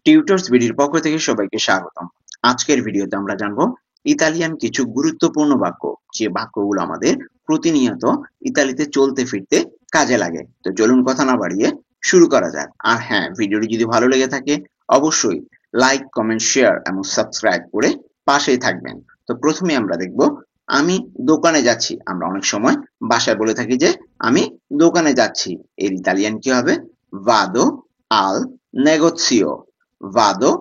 Tutors বিডির পক্ষ থেকে সবাইকে স্বাগতম। আজকের ভিডিওতে আমরা জানবো ইতালিয়ান কিছু গুরুত্বপূর্ণ বাক্য, যে বাক্যগুলো আমাদের প্রতিনিয়ত ইতালিতে চলতে ফিরতে কাজে লাগে। তো চলুন কথা না বাড়িয়ে শুরু করা যাক। আর হ্যাঁ, ভিডিওটি যদি ভালো লেগে থাকে অবশ্যই লাইক, কমেন্ট, শেয়ার এবং সাবস্ক্রাইব করে পাশেই থাকবেন। তো প্রথমে আমরা দেখব আমি দোকানে যাচ্ছি। আমরা অনেক সময় বাসায় বলে থাকি যে আমি দোকানে যাচ্ছি। এর ইতালিয়ান কি হবে? ভাদো আল নেগোজিও। ভাদো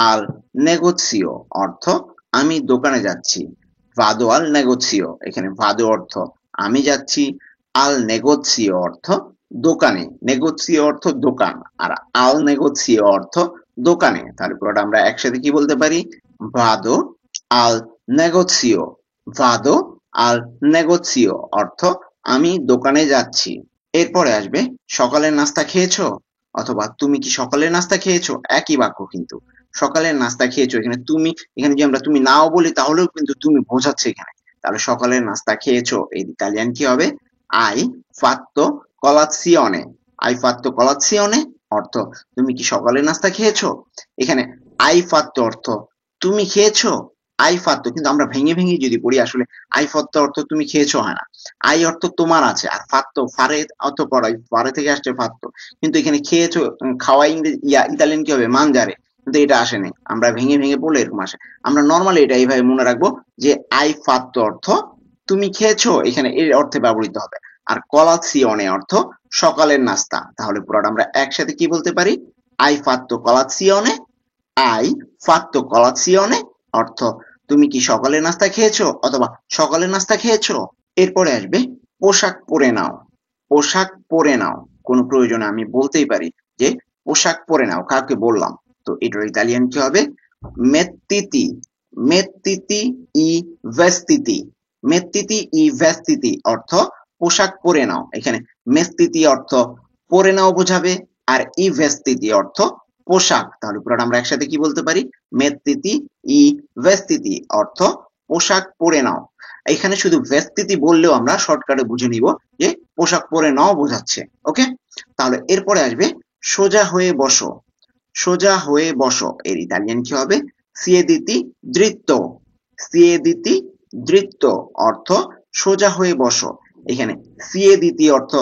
আল নেগোজিও অর্থ আমি দোকানে যাচ্ছি। ভাদো আল নেগোজিও, এখানে ভাদো অর্থ আমি যাচ্ছি, আল নেগোজিও অর্থ দোকানে, নেগোজিও অর্থ দোকান, আর আল নেগোজিও অর্থ দোকানে। তাহলে পুরোটা আমরা একসাথে কি বলতে পারি? ভাদো আল নেগোজিও। ভাদো আল নেগোজিও অর্থ আমি দোকানে যাচ্ছি। এরপরে আসবে সকালের নাস্তা খেয়েছো, অথবা তুমি কি সকালের নাস্তা খেয়েছো? একই বাক্য কিন্তু। সকালের নাস্তা খেয়েছো, এখানে তুমি, এখানে যদি আমরা তুমি নাও বলি তাহলেও কিন্তু তুমি বোঝাচ্ছে এখানে। তাহলে সকালের নাস্তা খেয়েছো এর ইতালিয়ান কি হবে? আই ফাত্তো কলাজিওনে। আই ফাত্তো কলাজিওনে অর্থ তুমি কি সকালের নাস্তা খেয়েছো। এখানে আই ফাত্তো অর্থ তুমি খেয়েছো। আই ফাত্তো কিন্তু আমরা ভেঙে ভেঙে যদি পড়ি, আসলে আই ফাত্তো অর্থ তুমি খেয়েছো হয় না। আই অর্থ তোমার আছে, আর ফাত্তো ফারে অর্থ করাই, ফারে থেকে আসছে ফাত্তো। কিন্তু এখানে খেয়েছো, খাওয়া ইতালিয়ান কি হবে? মানজারে। কিন্তু এটা আসেনি, আমরা ভেঙে ভেঙে পড়লে এরকম আসে। আমরা নর্মালি এটা এইভাবে মনে রাখবো যে আই ফাত্তো অর্থ তুমি খেয়েছো, এখানে এর অর্থে ব্যবহৃত হবে। আর কলাজিওনে অর্থ সকালের নাস্তা। তাহলে পুরোটা আমরা একসাথে কি বলতে পারি? আই ফাত্তো কলাজিওনে। আই ফাত্তো কলাজিওনে অর্থ তুমি কি সকালের নাস্তা খেয়েছো, অথবা সকালের নাস্তা খেয়েছো। এরপরে আসবে পোশাক পরে নাও। পোশাক পরে নাও, কোনো প্রয়োজনে আমি বলতেই পারি যে পোশাক পরে নাও, কাউকে বললাম। তো এটার ইতালিয়ান কি হবে? মেত্তিতি। মেত্তিতি ই ভেস্তিতি। মেত্তিতি ই ভেস্তিতি অর্থ পোশাক পরে নাও। এখানে মেস্তিতি অর্থ পরে নাও বোঝাবে, আর ই ভেস্তিতি অর্থ পোশাক। তাহলে পুরোটা আমরা একসাথে কি বলতে পারি? মেত্তিতি ই ভেস্তিতি অর্থ পোশাক পরে নাও। এখানে শুধু ভেস্তিতি বললেও আমরা শর্টকাটে বুঝে নিব যে পোশাক পরে নাও বোঝাচ্ছে। ওকে, তাহলে এরপরে আসবে সোজা হয়ে বসো। সোজা হয়ে বসো এর ইতালিয়ান কি হবে? সিয়েদিতি দৃত্তো। সিয়েদিতি দৃত্তো অর্থ সোজা হয়ে বসো। এখানে সিয়েদিতি অর্থ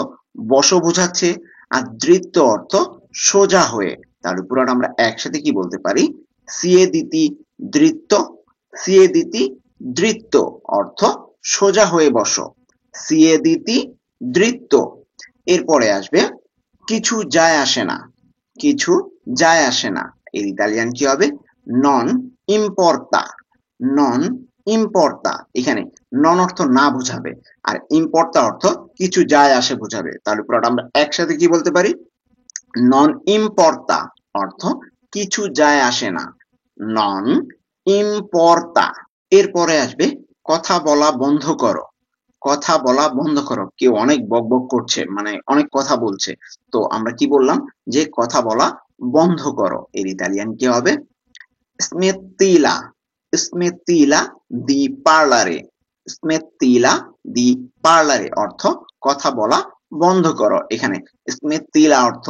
বসো বোঝাচ্ছে, আর দৃত্ত অর্থ সোজা হয়ে। তাহলে পুরোটা আমরা একসাথে কি বলতে পারি? সিয়েদিতি দৃত্ত। সিয়েদিতি দৃত্ত অর্থ সোজা হয়ে বসো। সিয়েদিতি দৃত্ত। এরপরে আসবে কিছু যায় আসে না। কিছু যায় আসে না এর ইতালিয়ান কি হবে? নন ইম্পর্তা। নন ইম্পর্তা, এখানে নন অর্থ না বোঝাবে, আর ইম্পর্তা অর্থ কিছু যায় আসে বোঝাবে। তাহলে পুরোটা আমরা একসাথে কি বলতে পারি? নন ইম্পর্তা অর্থ কিছু যায় আসে না। নন ইম্পর্তা। এরপরে আসবে কথা বলা বন্ধ করো। কথা বলা বন্ধ করো, কেউ অনেক বকবক করছে, মানে অনেক কথা বলছে, তো আমরা কি বললাম? যে কথা বলা বন্ধ করো। এর ইতালিয়ান কি হবে? smettila। smettila di parlare। smettila di parlare অর্থ কথা বলা বন্ধ করো। এখানে smettila অর্থ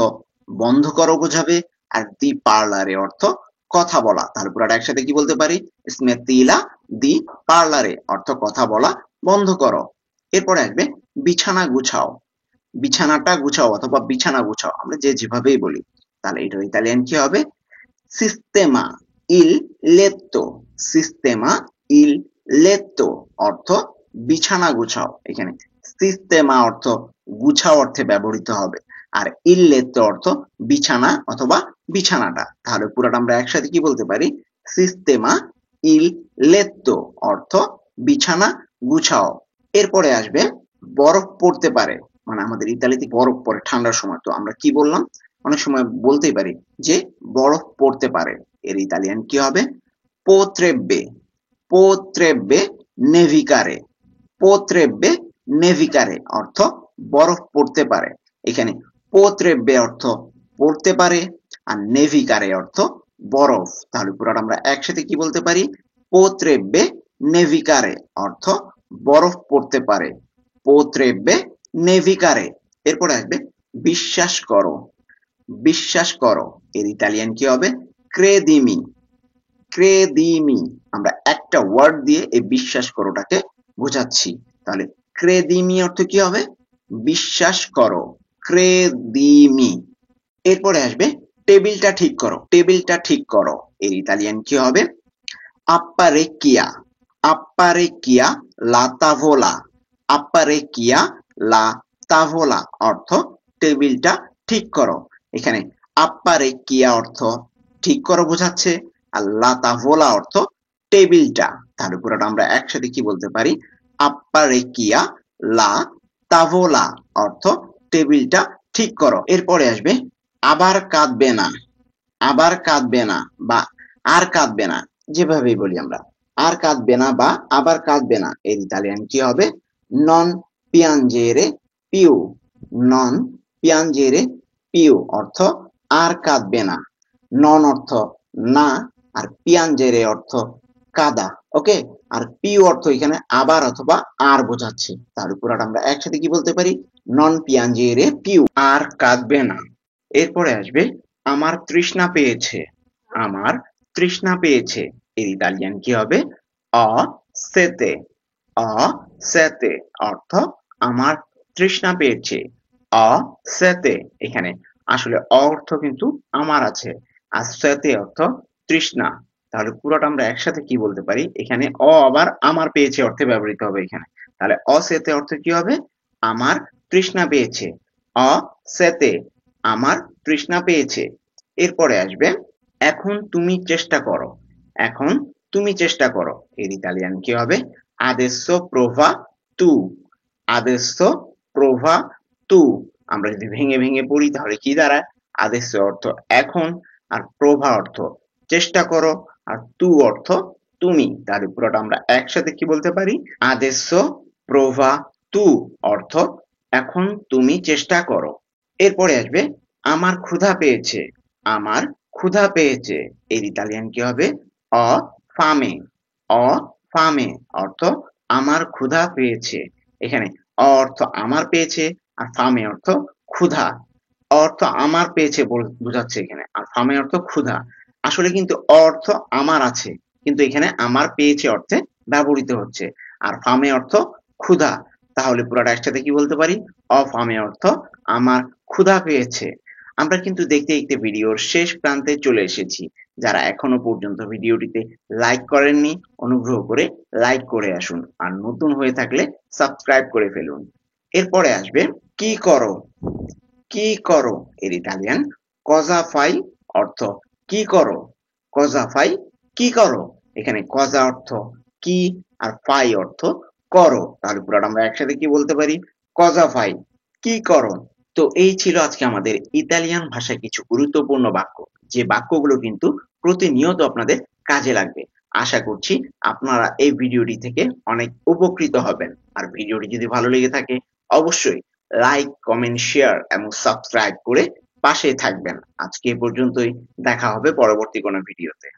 বন্ধ করো বোঝাবে, আর di parlare অর্থ কথা বলা। তাহলে পুরোটা একসাথে কি বলতে পারি? smettila di parlare অর্থ কথা বলা বন্ধ করো। এরপরে আসবে বিছানা গুছাও। বিছানাটা গুছাও অথবা বিছানা গুছাও, আমরা যে যেভাবেই বলি। তাহলে এটার ইতালিয়ান কি হবে? সিস্টেমা ইল লেত্তো। সিস্টেমা ইল লেত্তো অর্থ বিছানা গুছাও। এখানে সিস্টেমা অর্থ গুছাও অর্থে ব্যবহৃত হবে, আর ইল লেত্তো অর্থ বিছানা অথবা বিছানাটা। তাহলে পুরোটা আমরা একসাথে কি বলতে পারি? সিস্টেমা ইল লেত্তো অর্থ বিছানা গুছাও। এরপরে আসবে বরফ পড়তে পারে, মানে আমাদের ইতালিতে বরফ পড়ে ঠান্ডার সময়। তো আমরা কি বললাম? অনেক সময় বলতেই পারি যে বরফ পড়তে পারে। এর ইতালিয়ান কি হবে? পোত্রেব্বে। পোত্রেব্বে নেভিকারে। পোত্রেব্বে নেভিকারে অর্থ বরফ পড়তে পারে। এখানে পোত্রেব্বে অর্থ পড়তে পারে, আর নেভিকারে অর্থ বরফ। তাহলে পুরোটা আমরা একসাথে কি বলতে পারি? পোত্রেব্বে নেভিকারে অর্থ বরফ পড়তে পারে। পোত্রেব্বে নেভিকারে। এরপরে আসবে বিশ্বাস করো। বিশ্বাস করো এর ইতালিয়ান কি হবে? ক্রেদিমি, ক্রেদিমি। আমরা একটা ওয়ার্ড দিয়ে এই বিশ্বাস করোটাকে বোঝাচ্ছি। তাহলে ক্রেদিমি অর্থ কি হবে? বিশ্বাস করো, ক্রেদিমি। এরপরে আসবে টেবিলটা ঠিক করো, টেবিলটা ঠিক করো। এর ইতালিয়ান কি হবে? apparecchia, apparecchia la tavola, apparecchia la tavola অর্থ টেবিলটা ঠিক করো। এখানে apparecchia অর্থ ঠিক করো বোঝাচ্ছে, আর la tavola অর্থ টেবিলটা। তাহলে পুরোটা আমরা একসাথে কি বলতে পারি? apparecchia la tavola অর্থ টেবিলটা ঠিক করো। এরপরে আসবে আবার কাঁদবে না, আবার কাঁদবে না বা আর কাঁদবে না, যেভাবেই বলি আমরা। আর কাঁদবে না বা আবার কাঁদবে না এর ইতালিয়ান কি হবে? নন পিয়াঞ্জেরে পিউ, নন পিয়াঞ্জেরে পিউ অর্থ আর কাঁদবে না। নন অর্থ না, আর পিয়াঞ্জেরে অর্থ কাদা। ওকে, আর পিউ অর্থ এখানে আবার অথবা আর বোঝাচ্ছে। তার পুরাটা আমরা একসাথে কি বলতে পারি? নন পিয়াঞ্জেরে পিউ, আর কাঁদবে না। এরপরে আসবে আমার তৃষ্ণা পেয়েছে, আমার তৃষ্ণা পেয়েছে এর ইতালিয়ান কি হবে? অ সেতে, অ সেতে অর্থ আমার তৃষ্ণা পেয়েছে, অ সেতে। এখানে আসলে অর্থ কিন্তু আমার আছে, আর সেতে অর্থ তৃষ্ণা। তাহলে পুরোটা আমরা একসাথে কি বলতে পারি? এখানে আবার আমার পেয়েছে অর্থে ব্যবহৃত হবে এখানে। তাহলে অসেতে অর্থ কি হবে? আমার তৃষ্ণা পেয়েছে, অ সেতে আমার তৃষ্ণা পেয়েছে। এরপরে আসবে এখন তুমি চেষ্টা করো, এখন তুমি চেষ্টা করো এর ইতালিয়ান কি হবে? adesso prova tu, adesso prova tu। আমরা যদি ভেঙে ভেঙে পড়ি তাহলে কি দাঁড়ায়? adesso অর্থ এখন, আর prova অর্থ চেষ্টা করো, আর tu অর্থ তুমি। তাহলে পুরোটা আমরা একসাথে কি বলতে পারি? adesso prova tu অর্থ এখন তুমি চেষ্টা করো। এরপরে আসবে আমার ক্ষুধা পেয়েছে, আমার ক্ষুধা পেয়েছে এর ইতালিয়ান কি হবে? অ ফামে, অ ফামে অর্থ আমার ক্ষুধা পেয়েছে। এখানে অর্থ আমার পেয়েছে, আর ফামে অর্থ ক্ষুধা। অর্থ আমার পেয়েছে বোঝাচ্ছে এখানে, আর ফামে অর্থ ক্ষুধা। আসলে কিন্তু অর্থ আমার আছে, কিন্তু এখানে আমার পেয়েছে অর্থে ব্যবহৃত হচ্ছে, আর ফামে অর্থ ক্ষুধা। তাহলে পুরোটা একসাথে কি বলতে পারি? অফামে অর্থ আমার ক্ষুধা পেয়েছে। আমরা কিন্তু দেখতে দেখতে ভিডিওর শেষ প্রান্তে চলে এসেছি। যারা এখনো পর্যন্ত ভিডিওটিতে লাইক করেননি, অনুগ্রহ করে লাইক করে আসুন, আর নতুন হয়ে থাকলে সাবস্ক্রাইব করে ফেলুন। এরপরে আসবে কি করো, কি করো এর ইতালিয়ান কজা ফাই অর্থ কি করো, কজা ফাই কি করো। এখানে কজা অর্থ কি, আর ফাই অর্থ করো। তাহলে পুরোটা আমরা একসাথে কি বলতে পারি? কজা ফাই কি করো। তো এই ছিল আজকে আমাদের ইতালিয়ান ভাষায় কিছু গুরুত্বপূর্ণ বাক্য, যে বাক্যগুলো কিন্তু প্রতিনিয়ত আপনাদের কাজে লাগবে। আশা করছি আপনারা এই ভিডিওটি থেকে অনেক উপকৃত হবেন। আর ভিডিওটি যদি ভালো লেগে থাকে অবশ্যই লাইক, কমেন্ট, শেয়ার এবং সাবস্ক্রাইব করে পাশে থাকবেন। আজকে এ পর্যন্তই, দেখা হবে পরবর্তী কোনো ভিডিওতে।